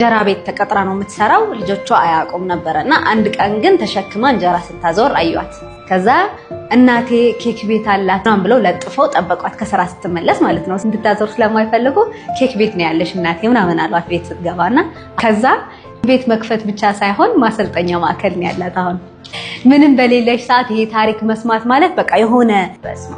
ጀራ ቤት ተቀጥራ ነው የምትሰራው ልጆቿ አያቆም ነበርና አንድ ቀን ግን ተሸክማ እንጀራ ስታዞር አዩአት ከዛ እናቴ ኬክ ቤት አላት ነው ብለው ለጥፈው ጠበቋት ከስራ ስትመለስ ማለት ነው እንድታዞር ስለማይፈልጉ ኬክ ቤት ነው ያለሽ እናቴ ምናምን አሏት ቤት ስትገባና ከዛ ቤት መክፈት ብቻ ሳይሆን ማሰልጠኛ ማዕከል ነው ያላት አሁን ምንም በሌለሽ ሰዓት ይሄ ታሪክ መስማት ማለት በቃ የሆነ በስማ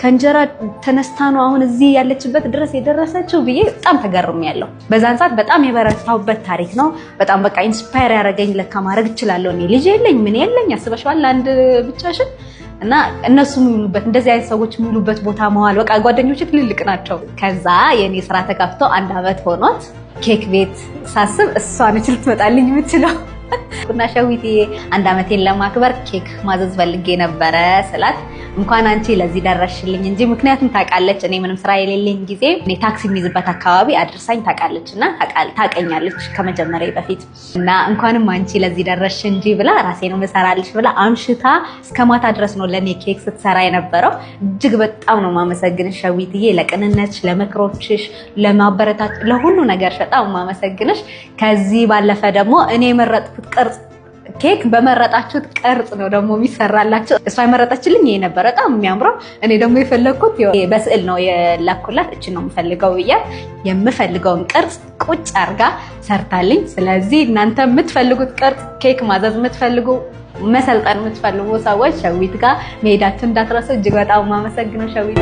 ከንጀራ ተነስታ ነው አሁን እዚህ ያለችበት ድረስ የደረሰችው ብዬ በጣም ተገርሜያለሁ በዛን ሰዓት በጣም የበረታውበት ታሪክ ነው በጣም በቃ ኢንስፓየር ያደረገኝ ለካ ማድረግ እችላለሁ እኔ ልጅ የለኝ ምን የለኝ አስበሽዋል አንድ ብቻሽን እና እነሱ የሚሉበት እንደዚህ አይነት ሰዎች የሚሉበት ቦታ መዋል በቃ ጓደኞቼ ትልልቅ ናቸው ከዛ የኔ ስራ ተከፍቶ አንድ አመት ሆኖት ኬክ ቤት ሳስብ እሷ ነች ልትመጣልኝ የምትለው እና ሸዊት አንድ አመቴን ለማክበር ኬክ ማዘዝ ፈልጌ ነበር ስላት እንኳን አንቺ ለዚህ ደረሽልኝ እንጂ ምክንያቱም ታውቃለች እኔ ምንም ስራ የሌለኝ ጊዜ እኔ ታክሲ የሚይዝበት አካባቢ አድርሳኝ ታውቃለችና ታውቀኛለች ከመጀመሪያ በፊት እና እንኳንም አንቺ ለዚህ ደረሽ እንጂ ብላ ራሴ ነው መሰራልሽ ብላ አምሽታ እስከ ማታ ድረስ ነው ለኔ ኬክ ስትሰራ የነበረው እጅግ በጣም ነው ማመሰግንሽ ሸዊትዬ ለቅንነትሽ ለምክሮችሽ ለማበረታች ለሁሉ ነገር በጣም ማመሰግንሽ ከዚህ ባለፈ ደግሞ እኔ የመረጥኩት ቅርጽ ኬክ በመረጣችሁት ቅርጽ ነው ደግሞ የሚሰራላችሁ እሷ የመረጠችልኝ ይሄ ነበር በጣም የሚያምረው እኔ ደግሞ የፈለኩት በስዕል ነው የላኩላት እቺ ነው የምፈልገው ብያት የምፈልገውን ቅርጽ ቁጭ አርጋ ሰርታልኝ ስለዚህ እናንተ የምትፈልጉት ቅርጽ ኬክ ማዘዝ የምትፈልጉ መሰልጠን የምትፈልጉ ሰዎች ሸዊት ጋር መሄዳችሁ እንዳትረሱ እጅግ በጣም ማመሰግነው ሸዊት